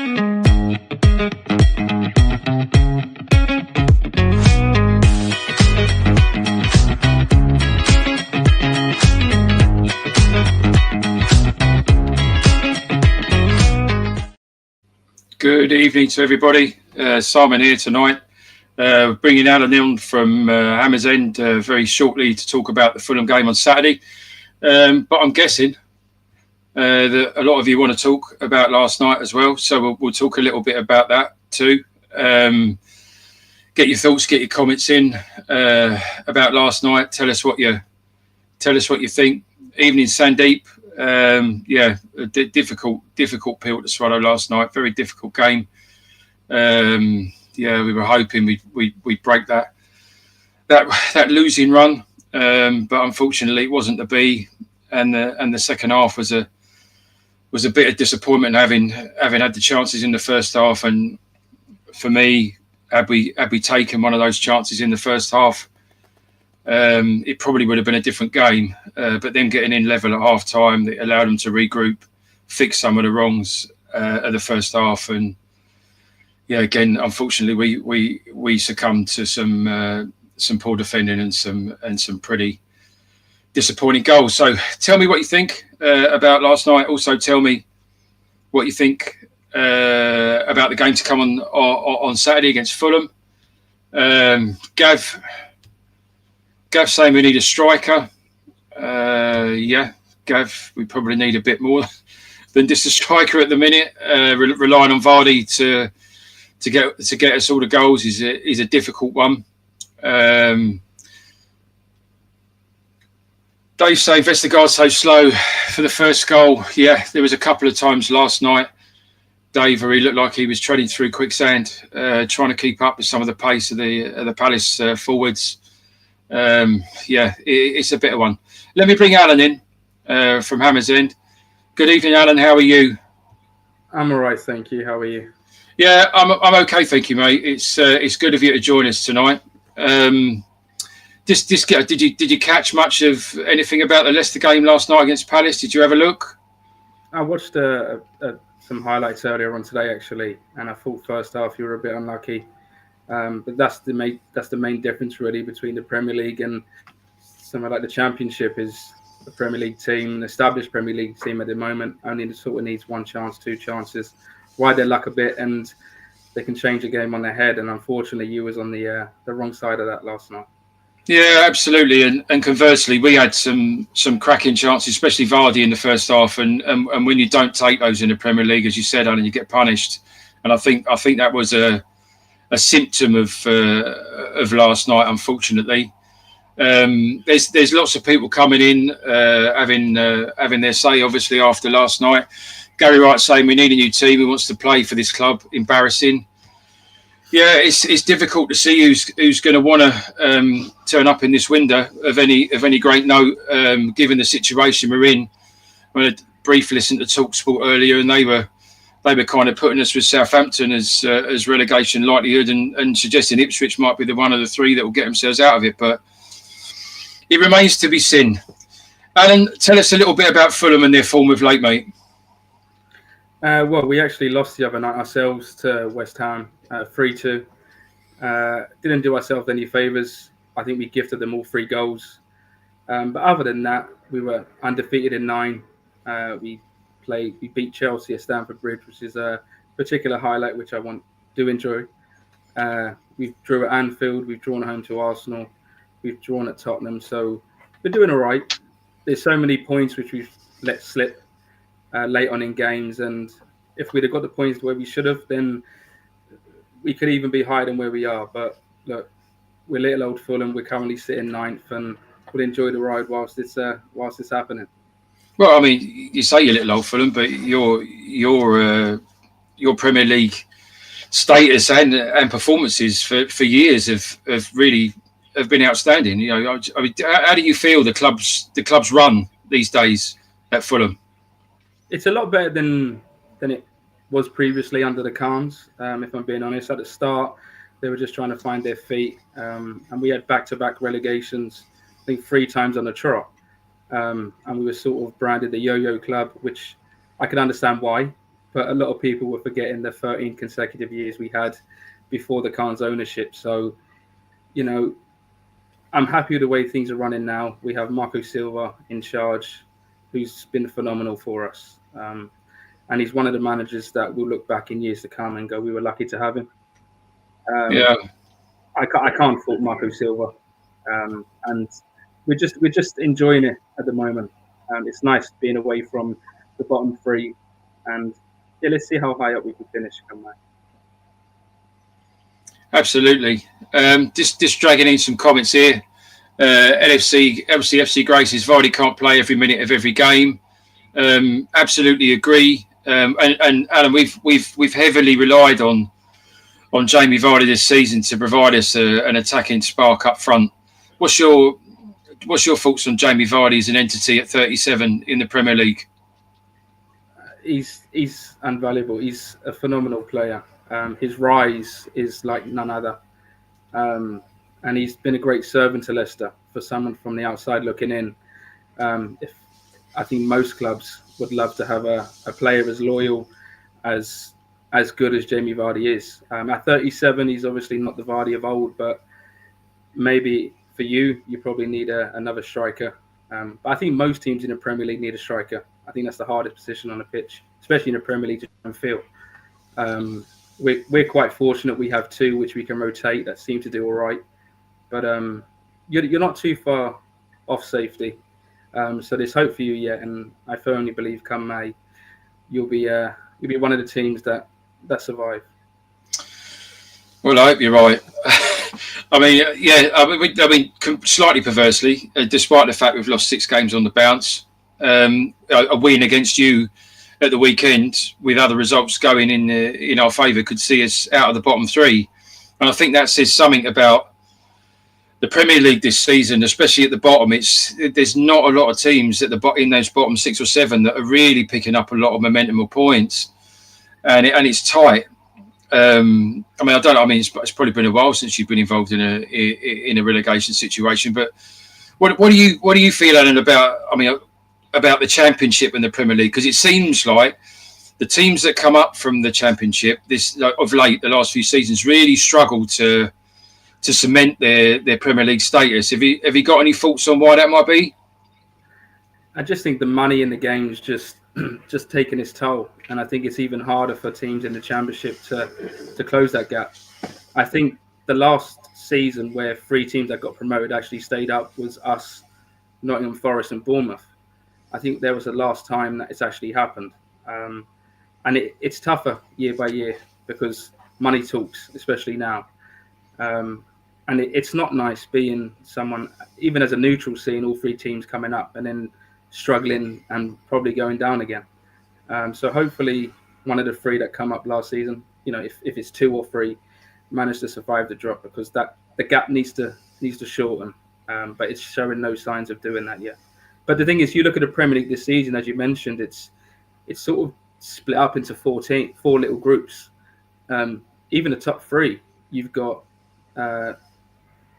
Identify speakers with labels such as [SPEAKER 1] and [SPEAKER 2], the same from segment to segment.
[SPEAKER 1] Good evening to everybody. Simon here tonight, bringing Alan in from HammyEnd very shortly to talk about the Fulham game on Saturday. But I'm guessing that a lot of you want to talk about last night as well, so we'll talk a little bit about that too. Get your thoughts, get your comments in about last night. Tell us what you think. Evening, Sandeep. Difficult pill to swallow last night. Very difficult game. We were hoping we'd break that losing run, but unfortunately it wasn't to be. And the second half was a bit of disappointment, having had the chances in the first half. And for me, had we taken one of those chances in the first half, it probably would have been a different game. But them getting in level at half time, it allowed them to regroup, fix some of the wrongs of the first half. And again, unfortunately, we succumbed to some poor defending and some pretty disappointing goals. So tell me what you think about last night. Also tell me what you think about the game to come on Saturday against Fulham. Gav saying we need a striker. Gav, we probably need a bit more than just a striker at the minute. Relying on Vardy to get us all the goals is a difficult one. Dave saying Vestergaard's so slow for the first goal. Yeah, there was a couple of times last night, Dave, where he looked like he was treading through quicksand, trying to keep up with some of the pace of the Palace forwards. It's a bit of one. Let me bring Alan in from HammyEnd. Good evening, Alan. How are you?
[SPEAKER 2] I'm all right, thank you. How are you?
[SPEAKER 1] Yeah, I'm okay, thank you, mate. It's good of you to join us tonight. Did you catch much of anything about the Leicester game last night against Palace? Did you have a look?
[SPEAKER 2] I watched some highlights earlier on today, actually, and I thought first half you were a bit unlucky. But that's the main difference really between the Premier League and somewhere like the Championship. Is the Premier League team, an established Premier League team at the moment, only sort of needs one chance, two chances, ride their luck a bit, and they can change the game on their head. And unfortunately, you was on the wrong side of that last night.
[SPEAKER 1] Yeah, absolutely. And conversely, we had some cracking chances, especially Vardy in the first half. And when you don't take those in the Premier League, as you said, Alan, you get punished. And I think that was a symptom of last night, unfortunately. There's lots of people coming in, having their say, obviously, after last night. Gary Wright saying we need a new team who wants to play for this club. Embarrassing. Yeah, it's difficult to see who's going to want to turn up in this window of any great note, given the situation we're in. I had a brief listen to TalkSport earlier, and they were kind of putting us with Southampton as relegation likelihood, and suggesting Ipswich might be the one of the three that will get themselves out of it. But it remains to be seen. Alan, tell us a little bit about Fulham and their form of late, mate.
[SPEAKER 2] Well, we actually lost the other night ourselves to West Ham, 3-2. Didn't do ourselves any favours. I think we gifted them all 3 goals. But other than that, we were undefeated in 9. We beat Chelsea at Stamford Bridge, which is a particular highlight which I do enjoy. We drew at Anfield. We've drawn home to Arsenal. We've drawn at Tottenham. So we're doing all right. There's so many points which we've let slip late on in games, and if we'd have got the points where we should have, then we could even be higher than where we are. But look, we're little old Fulham. We're currently sitting 9th, and we'll enjoy the ride whilst it's happening.
[SPEAKER 1] Well, I mean, you say you're little old Fulham, but your Premier League status and performances for years have been outstanding. You know, I mean, how do you feel the club's run these days at Fulham?
[SPEAKER 2] It's a lot better than it was previously under the Khans. If I'm being honest, at the start they were just trying to find their feet, and we had back-to-back relegations, I think 3 times on the trot. And we were sort of branded the yo-yo club, which I could understand why, but a lot of people were forgetting the 13 consecutive years we had before the Khan's ownership. So, I'm happy with the way things are running now. We have Marco Silva in charge, who's been phenomenal for us. And he's one of the managers that we'll look back in years to come and go, we were lucky to have him.
[SPEAKER 1] Yeah.
[SPEAKER 2] I can't fault Marco Silva. And we're just enjoying it at the moment. It's nice being away from the bottom three. And yeah, let's see how high up we can finish come May.
[SPEAKER 1] Absolutely. Just dragging in some comments here. LCFC Graces, Vardy can't play every minute of every game. Absolutely agree. And Alan, we've heavily relied on Jamie Vardy this season to provide us an attacking spark up front. What's your thoughts on Jamie Vardy as an entity at 37 in the Premier League?
[SPEAKER 2] He's invaluable. He's a phenomenal player. His rise is like none other. And he's been a great servant to Leicester for someone from the outside looking in. I think most clubs would love to have a player as loyal, as good as Jamie Vardy is. At 37, he's obviously not the Vardy of old, but maybe for you probably need another striker. But I think most teams in the Premier League need a striker. I think that's the hardest position on the pitch, especially in the Premier League to try and fill. We're quite fortunate we have two which we can rotate that seem to do all right. But you're not too far off safety. So there's hope for you yet, and I firmly believe come May you'll be one of the teams that survive.
[SPEAKER 1] Well, I hope you're right. I mean, slightly perversely, despite the fact we've lost 6 games on the bounce, a win against you at the weekend with other results going in our favour could see us out of the bottom 3, and I think that says something about the Premier League this season, especially at the bottom. There's not a lot of teams at in those bottom 6 or 7 that are really picking up a lot of momentum or points, and it's tight. It's probably been a while since you've been involved in a relegation situation. But what do you feel, Alan, about the Championship and the Premier League? Because it seems like the teams that come up from the Championship of late, the last few seasons, really struggle to cement their Premier League status. Have you got any thoughts on why that might be?
[SPEAKER 2] I just think the money in the game is just taking its toll, and I think it's even harder for teams in the Championship to close that gap. I think the last season where 3 teams that got promoted actually stayed up was us, Nottingham Forest and Bournemouth. I think there was the last time that it's actually happened. And it's tougher year by year because money talks, especially now. And it's not nice being someone, even as a neutral, seeing all 3 teams coming up and then struggling and probably going down again. So hopefully one of the 3 that come up last season, if it's 2 or 3, manage to survive the drop, because the gap needs to shorten. But it's showing no signs of doing that yet. But the thing is, you look at the Premier League this season, as you mentioned, it's sort of split up into 4 little groups. Even the top 3, you've got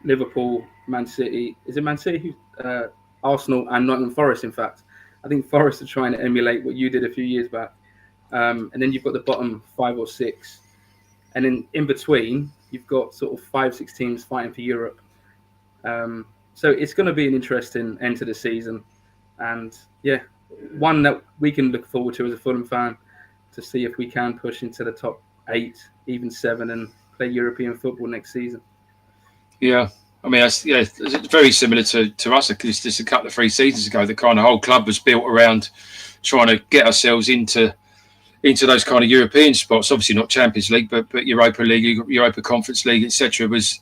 [SPEAKER 2] Liverpool, Man City. Is it Man City? Arsenal and Nottingham Forest, in fact. I think Forest are trying to emulate what you did a few years back. And then you've got the bottom 5 or 6. And then in between, you've got sort of 5-6 teams fighting for Europe. So it's going to be an interesting end to the season. And yeah, one that we can look forward to as a Fulham fan, to see if we can push into the top 8, even 7, and play European football next season.
[SPEAKER 1] Yeah. I mean, it's very similar to us. Just a couple of 3 seasons ago, the kind of whole club was built around trying to get ourselves into those kind of European spots. Obviously not Champions League, but Europa League, Europa Conference League, etc. was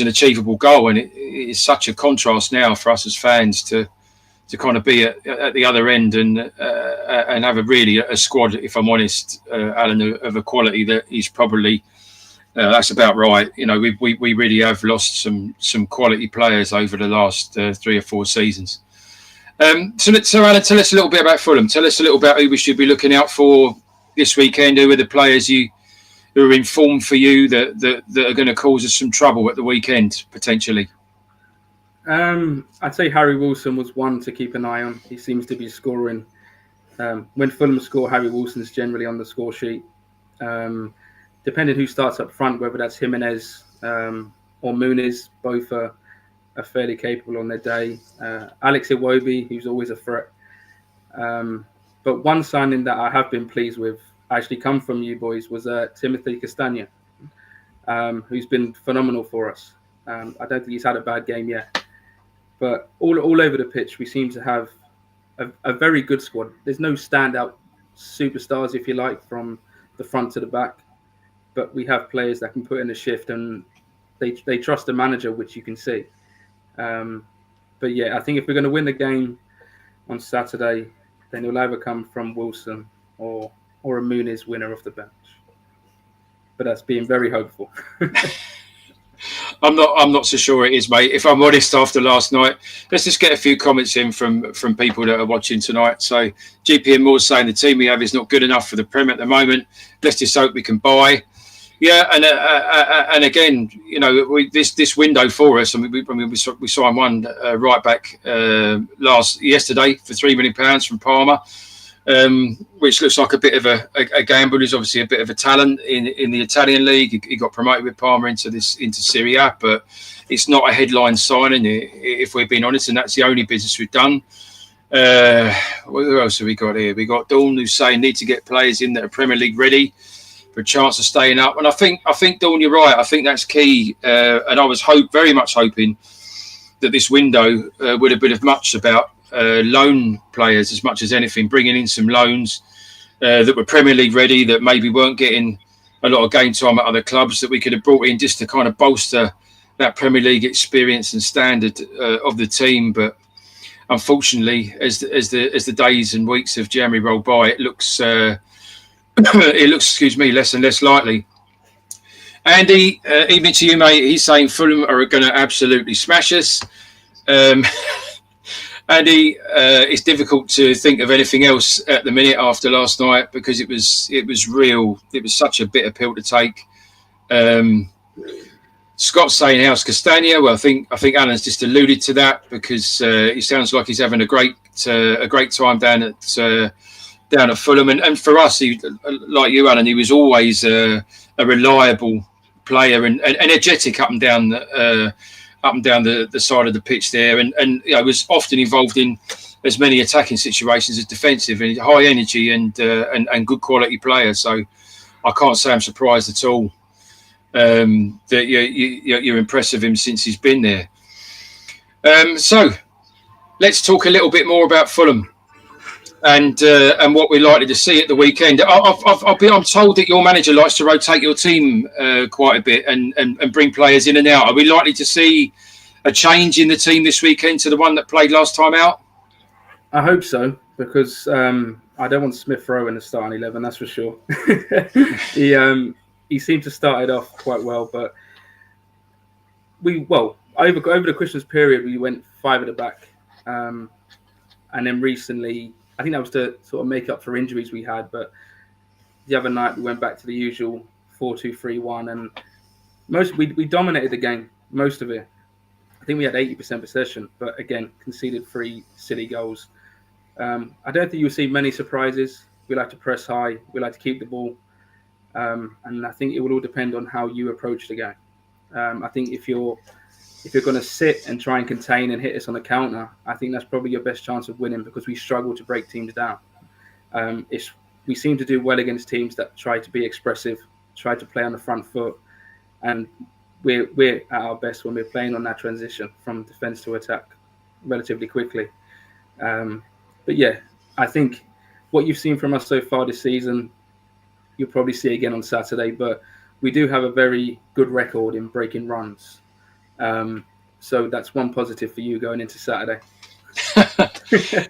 [SPEAKER 1] an achievable goal. And it is such a contrast now for us as fans to kind of be at the other end and have a squad, if I'm honest, Alan, of a quality that is probably. That's about right. We really have lost some quality players over the last 3 or 4 seasons. So Alan, tell us a little bit about Fulham. Tell us a little about who we should be looking out for this weekend. Who are the players who are in form for you that are going to cause us some trouble at the weekend potentially?
[SPEAKER 2] I'd say Harry Wilson was one to keep an eye on. He seems to be scoring When Fulham score, Harry Wilson's generally on the score sheet. Depending who starts up front, whether that's Jimenez or Muniz, both are fairly capable on their day. Alex Iwobi, who's always a threat. But one signing that I have been pleased with, actually come from you boys, was Timothy Castagna, who's been phenomenal for us. I don't think he's had a bad game yet. But all over the pitch, we seem to have a very good squad. There's no standout superstars, if you like, from the front to the back. But we have players that can put in a shift, and they trust the manager, which you can see. But yeah, I think if we're going to win the game on Saturday, then it'll either come from Wilson or a Muniz winner off the bench. But that's being very hopeful.
[SPEAKER 1] I'm not so sure it is, mate. If I'm honest, after last night, let's just get a few comments in from people that are watching tonight. So GPM Moore's saying the team we have is not good enough for the Prem at the moment. Let's just hope we can buy. Yeah, and again, this window for us. I mean, we signed one right back yesterday for £3 million from Parma, which looks like a bit of a gamble. He's obviously a bit of a talent in the Italian league. He got promoted with Parma into Serie A, but it's not a headline signing, if we're being honest, and that's the only business we've done. Who else have we got here? We got Dawn, who's saying need to get players in that are Premier League ready for a chance of staying up. And I think Dawn, you're right. I think that's key. And I was very much hoping that this window would have been as much about loan players as much as anything, bringing in some loans that were Premier League ready, that maybe weren't getting a lot of game time at other clubs, that we could have brought in just to kind of bolster that Premier League experience and standard of the team. But unfortunately, as the days and weeks of January roll by, it looks less and less likely. Andy, evening to you, mate. He's saying Fulham are going to absolutely smash us. Andy, it's difficult to think of anything else at the minute after last night, because it was real. It was such a bitter pill to take. Scott's saying how's Castagna? Well, I think Alan's just alluded to that, because he sounds like he's having a great time down at Fulham, and for us, he, like you, Alan, he was always a reliable player and energetic up and down the side of the pitch there, and was often involved in as many attacking situations as defensive, and high energy and good quality player. So I can't say I'm surprised at all that you're impressed with him since he's been there. So let's talk a little bit more about Fulham and what we're likely to see at the weekend. I'm told that your manager likes to rotate your team quite a bit and bring players in and out. Are we likely to see a change in the team this weekend to the one that played last time out?
[SPEAKER 2] I hope so, because I don't want Smith Rowe in the starting 11, that's for sure. He seemed to start it off quite well, but over the Christmas period we went 5 at the back, and then recently, I think that was to sort of make up for injuries we had, but the other night we went back to the usual 4-2-3-1, and we dominated the game, most of it. I think we had 80% possession, but again, conceded 3 silly goals. I don't think you'll see many surprises. We like to press high, we like to keep the ball, and I think it will all depend on how you approach the game. I think if you're going to sit and try and contain and hit us on the counter, I think that's probably your best chance of winning, because we struggle to break teams down. We seem to do well against teams that try to be expressive, try to play on the front foot, and we're at our best when we're playing on that transition from defence to attack relatively quickly. But yeah, I think what you've seen from us so far this season, you'll probably see again on Saturday, but we do have a very good record in breaking runs. So that's one positive for you going into Saturday.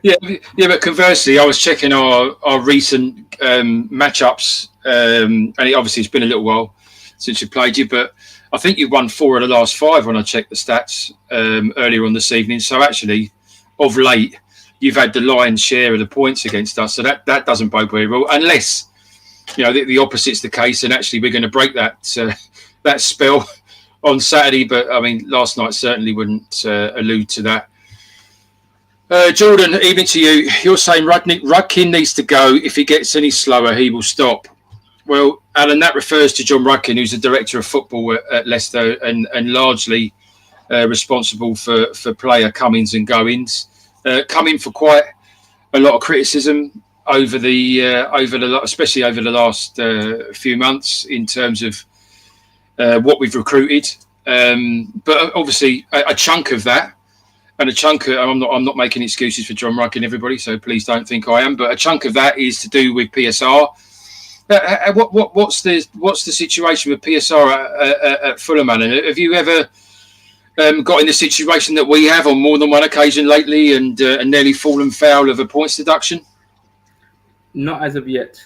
[SPEAKER 1] yeah, but conversely, I was checking our recent matchups, and it's been a little while since we played you, but I think you won 4 of the last 5 when I checked the stats earlier on this evening. So actually, of late, you've had the lion's share of the points against us. So that doesn't bode very well, unless the opposite's the case, and actually we're going to break that spell on Saturday. But I mean, last night certainly wouldn't allude to that. Jordan, even to you, you're saying Rudkin needs to go. If he gets any slower, he will stop. Well, Alan, that refers to John Rudkin, who's the director of football at Leicester and largely responsible for player comings and goings. Coming for quite a lot of criticism over the especially over the last few months in terms of what we've recruited. But obviously, a chunk of that. And a chunk of, I'm not making excuses for John Rudkin, everybody, so please don't think I am. But a chunk of that is to do with PSR. What's the situation with PSR at Fulham, Alan? Have you ever got in the situation that we have on more than one occasion lately and nearly fallen foul of a points deduction?
[SPEAKER 2] Not as of yet.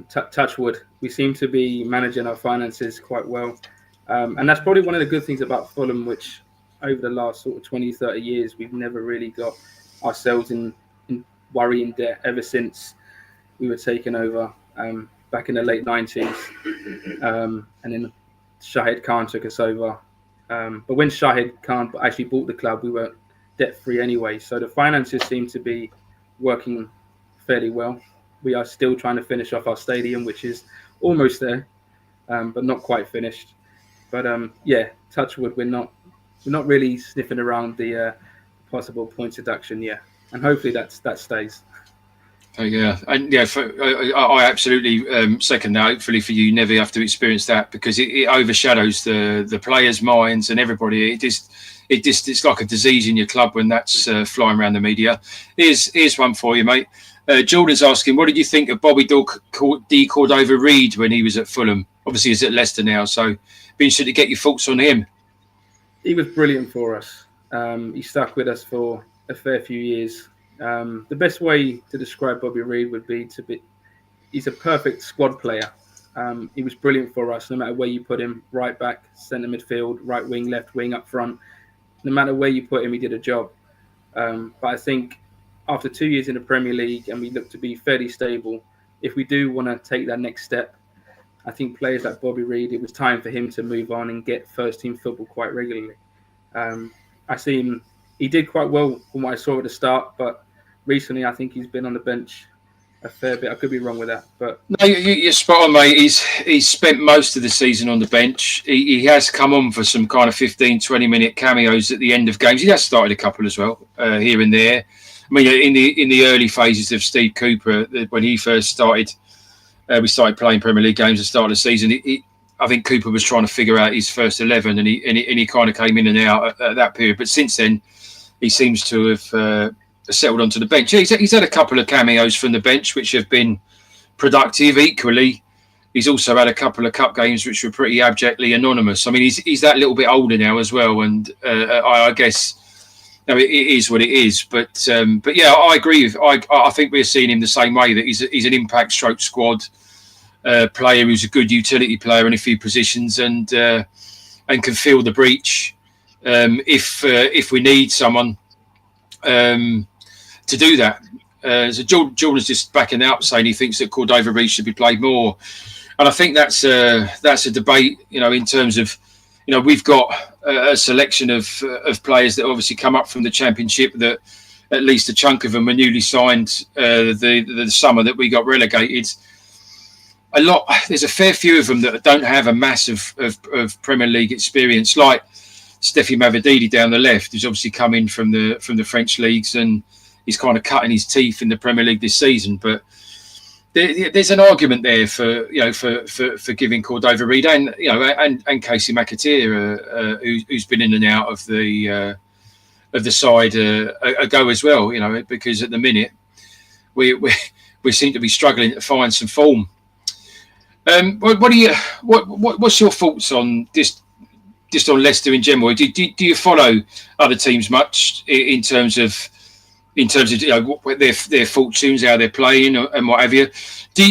[SPEAKER 2] Touch wood. We seem to be managing our finances quite well. And that's probably one of the good things about Fulham, which over the last sort of 20, 30 years, we've never really got ourselves in worrying debt ever since we were taken over back in the late 90s. And then Shahid Khan took us over. But when Shahid Khan actually bought the club, we were debt-free anyway. So the finances seem to be working fairly well. We are still trying to finish off our stadium, which is almost there, but not quite finished. But yeah, touch wood, we're not really sniffing around the possible points deduction yet, and hopefully that stays.
[SPEAKER 1] Oh yeah, and yeah, I absolutely second that. Hopefully for you, never have to experience that because it overshadows the players' minds and everybody. It's like a disease in your club when that's flying around the media. Here's one for you, mate. Jordan's asking, what did you think of Bobby D. Cordova-Reid when he was at Fulham? Obviously, he's at Leicester now, so be interested to get your thoughts on him.
[SPEAKER 2] He was brilliant for us. He stuck with us for a fair few years. The best way to describe Bobby Reid would be he's a perfect squad player. He was brilliant for us, no matter where you put him, right back, centre midfield, right wing, left wing, up front. No matter where you put him, he did a job. But I think after 2 years in the Premier League and we look to be fairly stable, if we do want to take that next step, I think players like Bobby Reid, it was time for him to move on and get first-team football quite regularly. I see him, he did quite well from what I saw at the start, but recently I think he's been on the bench a fair bit. I could be wrong with that. But
[SPEAKER 1] no, you're spot on, mate. He's spent most of the season on the bench. He has come on for some kind of 15, 20-minute cameos at the end of games. He has started a couple as well, here and there. I mean, in the early phases of Steve Cooper, when he first started, we started playing Premier League games at the start of the season. I think Cooper was trying to figure out his first 11, and he kind of came in and out at that period. But since then, he seems to have settled onto the bench. He's had a couple of cameos from the bench, which have been productive. Equally, he's also had a couple of cup games which were pretty abjectly anonymous. I mean, he's that little bit older now as well, and I guess. No, it is what it is, but yeah, I agree. I think we're seeing him the same way, that he's an impact stroke squad player who's a good utility player in a few positions and can fill the breach if we need someone to do that. So Jordan's just backing out, saying he thinks that Cordova-Reid should be played more, and I think that's a debate. In terms of. We've got a selection of players that obviously come up from the Championship that at least a chunk of them were newly signed the summer that we got relegated. There's a fair few of them that don't have a mass of Premier League experience, like Steffi Mavididi down the left, who's obviously come in from the French leagues and he's kind of cutting his teeth in the Premier League this season. But there's an argument there for giving Cordova-Reid and Casey McAteer, who's been in and out of the side a go as well. Because at the minute we seem to be struggling to find some form. What's your thoughts on this? Just on Leicester in general, do you follow other teams much in terms of their fortunes, how they're playing, and what have you? Do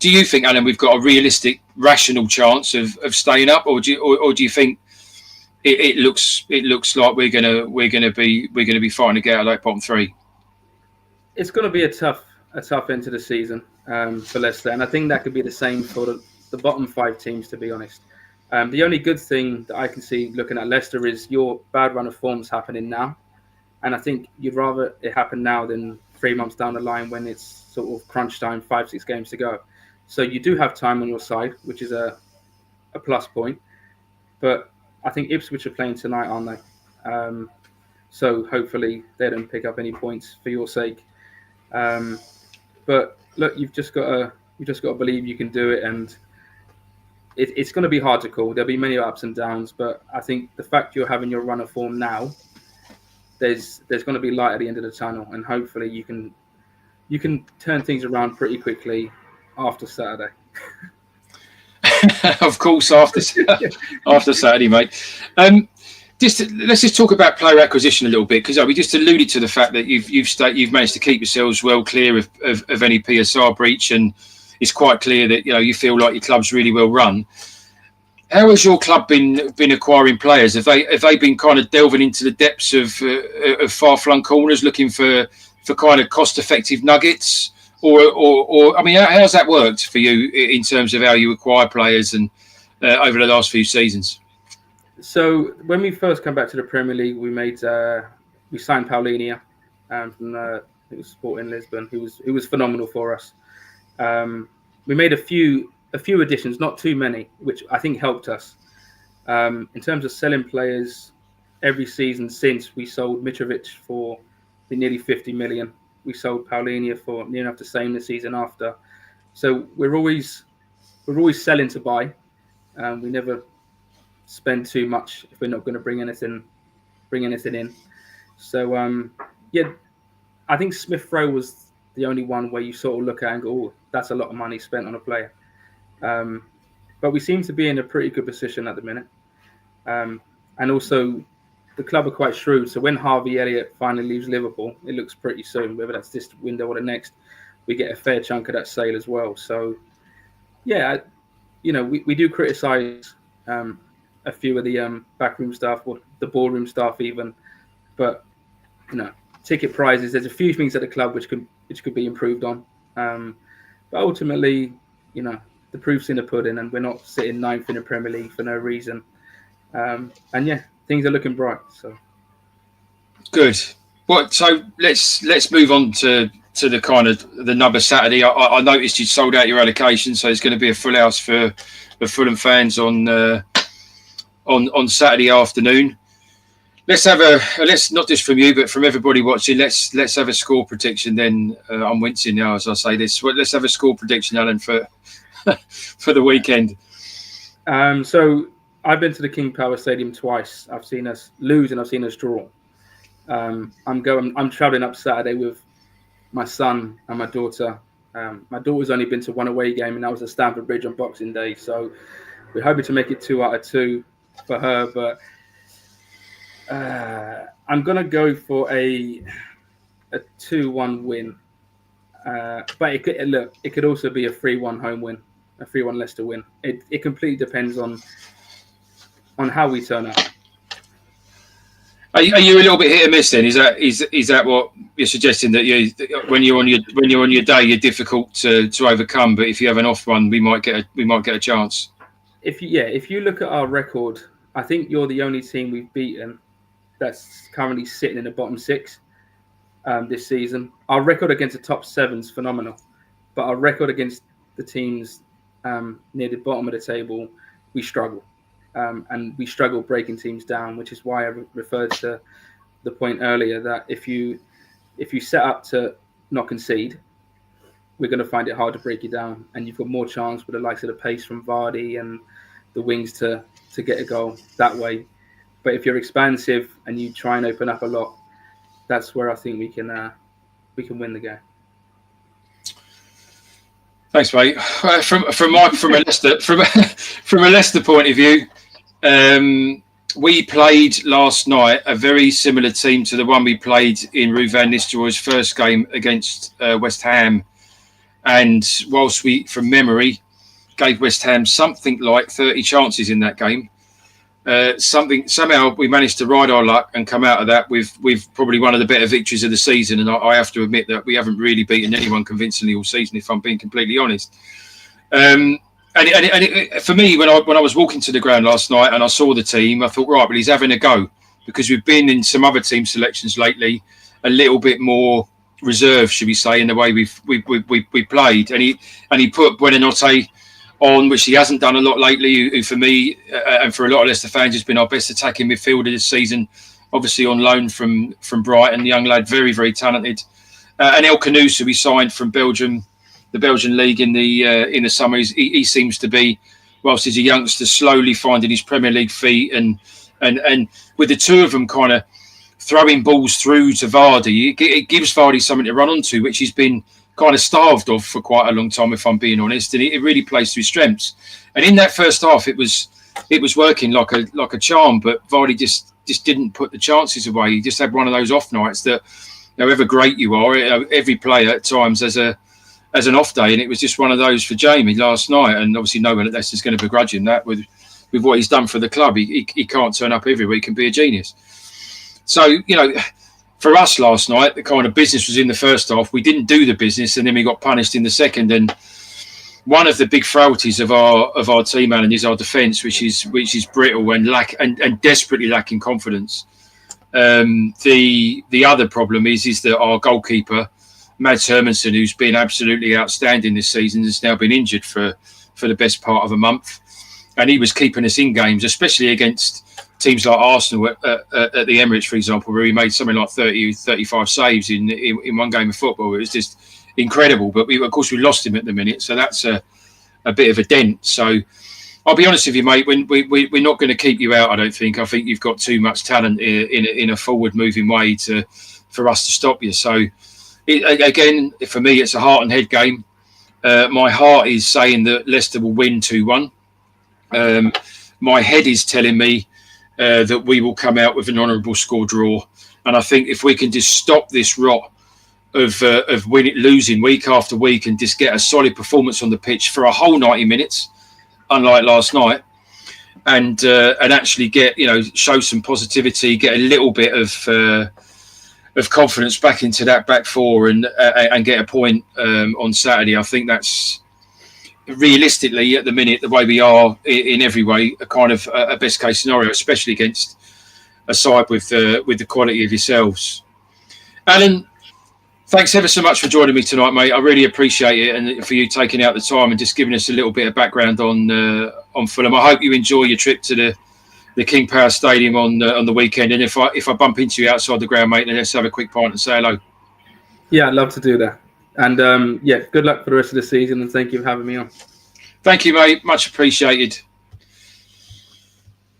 [SPEAKER 1] you think, Alan, we've got a realistic, rational chance of staying up, or do you think it looks like we're gonna be fighting to get out of that bottom three?
[SPEAKER 2] It's going to be a tough end to the season for Leicester, and I think that could be the same for the bottom five teams, to be honest. The only good thing that I can see looking at Leicester is your bad run of form's happening now. And I think you'd rather it happen now than 3 months down the line when it's sort of crunch time, 5-6 games to go. So you do have time on your side, which is a plus point. But I think Ipswich are playing tonight, aren't they? So hopefully they don't pick up any points for your sake. But look, you've just got to believe you can do it, and it's going to be hard to call. There'll be many ups and downs, but I think the fact you're having your run of form now, there's going to be light at the end of the tunnel, and hopefully you can turn things around pretty quickly after Saturday.
[SPEAKER 1] Of course, after Saturday, mate. Let's just talk about player acquisition a little bit, because we just alluded to the fact that you've managed to keep yourselves well clear of any PSR breach, and it's quite clear that you feel like your club's really well run. How has your club been acquiring players? Have they been kind of delving into the depths of far-flung corners, looking for kind of cost-effective nuggets, or I mean, how's that worked for you in terms of how you acquire players and over the last few seasons?
[SPEAKER 2] So when we first come back to the Premier League, we signed Paulinho from it was Sporting Lisbon, who was phenomenal for us. We made a few additions, not too many, which I think helped us. In terms of selling players, every season since, we sold Mitrovic for nearly 50 million. We sold Paulinho for near enough the same the season after. So we're always selling to buy. We never spend too much if we're not going to bring anything in. So I think Smith Rowe was the only one where you sort of look at and go, oh, that's a lot of money spent on a player. But we seem to be in a pretty good position at the minute. And also the club are quite shrewd. So when Harvey Elliott finally leaves Liverpool, it looks pretty soon, whether that's this window or the next, we get a fair chunk of that sale as well. So yeah, we do criticise a few of the backroom staff or the boardroom staff even, but ticket prizes. There's a few things at the club which could be improved on, but ultimately, the proof's in the pudding, and we're not sitting ninth in the Premier League for no reason. And yeah, things are looking bright. So
[SPEAKER 1] good. So let's move on to the kind of the number Saturday. I noticed you sold out your allocation, so it's going to be a full house for the Fulham fans on Saturday afternoon. Let's not just from you, but from everybody watching. Let's have a score prediction. Then I'm wincing now as I say this. Let's have a score prediction, Alan, for the weekend.
[SPEAKER 2] So I've been to the King Power Stadium twice. I've seen us lose and I've seen us draw. I'm travelling up Saturday with my son and my daughter. My daughter's only been to one away game, and that was at Stamford Bridge on Boxing Day. So we're hoping to make it 2 out of 2 for her, but I'm going to go for a 2-1 win. But it could also be a 3-1 home win, a 3-1 Leicester win. It completely depends on how we turn out.
[SPEAKER 1] Are you a little bit hit or miss then? Is that what you're suggesting, that when you're on your day you're difficult to overcome, but if you have an off one we might get a chance? If
[SPEAKER 2] you look at our record, I think you're the only team we've beaten that's currently sitting in the bottom 6 this season. Our record against the top 7 is phenomenal, but our record against the teams near the bottom of the table, we struggle. And we struggle breaking teams down, which is why I referred to the point earlier that if you set up to not concede, we're going to find it hard to break you down, and you've got more chance with the likes of the pace from Vardy and the wings to get a goal that way. But if you're expansive and you try and open up a lot, that's where I think we can win the game.
[SPEAKER 1] Thanks, mate. From a Leicester point of view, we played last night a very similar team to the one we played in Ruud van Nistelrooy's first game against West Ham, and whilst we, from memory, gave West Ham something like 30 chances in that game, somehow we managed to ride our luck and come out of that with probably one of the better victories of the season. And I have to admit that we haven't really beaten anyone convincingly all season, if I'm being completely honest. And for me, when I was walking to the ground last night and I saw the team, I thought, right, well, he's having a go. because we've been in some other team selections lately a little bit more reserved, should we say, in the way we played, and he put Buonanotte on, which he hasn't done a lot lately, who for me and for a lot of Leicester fans has been our best attacking midfielder this season, obviously on loan from Brighton, young lad, very, very talented. And El Canouse, who we signed from Belgium, the Belgian league in the summer, he seems to be, whilst he's a youngster, slowly finding his Premier League feet, and with the two of them kind of throwing balls through to Vardy, it gives Vardy something to run onto, which he's been kind of starved of for quite a long time, if I'm being honest, and it really plays to his strengths. And in that first half, it was working like a charm, but Vardy just didn't put the chances away. He just had one of those off nights that, however great you are, every player at times has an off day, and it was just one of those for Jamie last night. And obviously, no one at Leicester's going to begrudge him that with what he's done for the club. He can't turn up every week and be a genius. So, for us last night, the kind of business was in the first half. We didn't do the business, and then we got punished in the second. And one of the big frailties of our team, Alan, is our defence, which is brittle and desperately lacking confidence. The other problem is that our goalkeeper, Mads Hermansen, who's been absolutely outstanding this season, has now been injured for the best part of a month, and he was keeping us in games, especially against teams like Arsenal at the Emirates, for example, where he made something like 30, 35 saves in one game of football. It was just incredible. But of course, we lost him at the minute, so that's a bit of a dent. So I'll be honest with you, mate, we're not going to keep you out, I don't think. I think you've got too much talent in a forward-moving way for us to stop you. So, again, for me, it's a heart and head game. My heart is saying that Leicester will win 2-1. My head is telling me that we will come out with an honourable score draw. And I think if we can just stop this rot of losing week after week and just get a solid performance on the pitch for a whole 90 minutes, unlike last night, and actually get, show some positivity, get a little bit of confidence back into that back four, and get a point on Saturday. I think that's realistically at the minute, the way we are in every way, a kind of a best case scenario, especially against a side with the quality of yourselves. Alan, thanks ever so much for joining me tonight, mate. I really appreciate it, and for you taking out the time and just giving us a little bit of background on Fulham. I hope you enjoy your trip to the King Power Stadium on the weekend. And if I bump into you outside the ground, mate, then let's have a quick pint and say hello.
[SPEAKER 2] Yeah, I'd love to do that. And good luck for the rest of the season, and thank you for having me on. Thank you, mate. Much appreciated.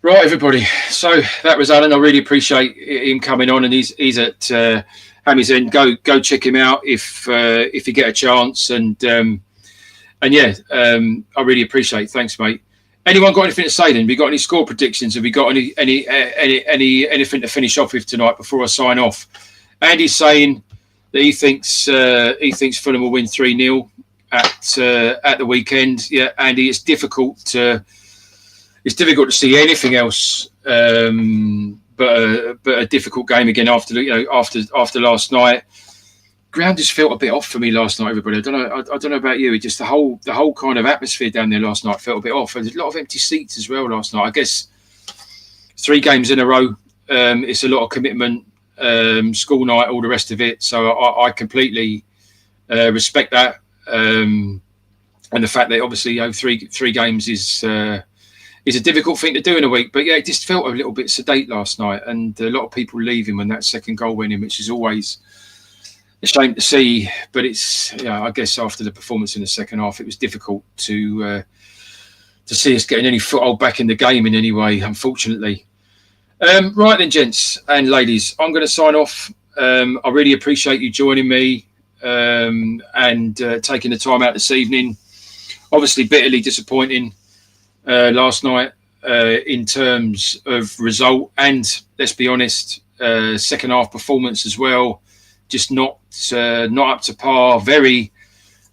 [SPEAKER 1] Right, everybody. So that was Alan. I really appreciate him coming on, and he's at HammyEnd. Go check him out if you get a chance. And I really appreciate it. Thanks, mate. Anyone got anything to say then? Have we got any score predictions? Have we got anything to finish off with tonight before I sign off? Andy's saying that he thinks Fulham will win 3-0 at the weekend. Yeah, Andy, it's difficult to see anything else but a difficult game again after last night. Ground just felt a bit off for me last night, everybody. I don't know about you. It just the whole kind of atmosphere down there last night felt a bit off. There's a lot of empty seats as well last night. I guess 3 games in a row. It's a lot of commitment. School night, all the rest of it. So I completely respect that, and the fact that obviously 3 games is a difficult thing to do in a week. But yeah, it just felt a little bit sedate last night, and a lot of people leaving when that second goal went in, which is always a shame to see. But I guess after the performance in the second half, it was difficult to see us getting any foothold back in the game in any way, unfortunately. Right then, gents and ladies, I'm going to sign off. I really appreciate you joining me and taking the time out this evening. Obviously, bitterly disappointing last night in terms of result, and let's be honest, second half performance as well. Just not up to par. Very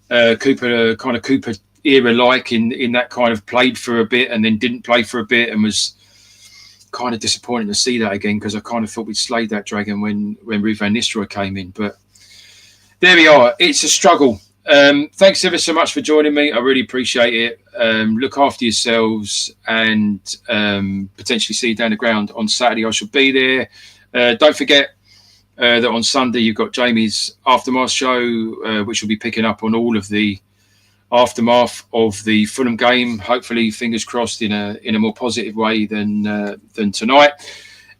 [SPEAKER 1] Cooper era like in that kind of played for a bit and then didn't play for a bit, and was kind of disappointing to see that again, because I kind of thought we'd slayed that dragon when Ruud van Nistelrooy came in. But there we are. It's a struggle. Thanks ever so much for joining me. I really appreciate it. Look after yourselves, and potentially see you down the ground on Saturday. I shall be there. Don't forget that on Sunday you've got Jamie's Aftermath show, which will be picking up on all of the aftermath of the Fulham game. Hopefully, fingers crossed, in a more positive way than tonight.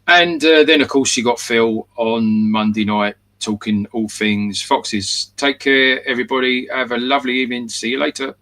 [SPEAKER 1] And then, of course, you got Phil on Monday night talking all things Foxes. Take care, everybody. Have a lovely evening. See you later.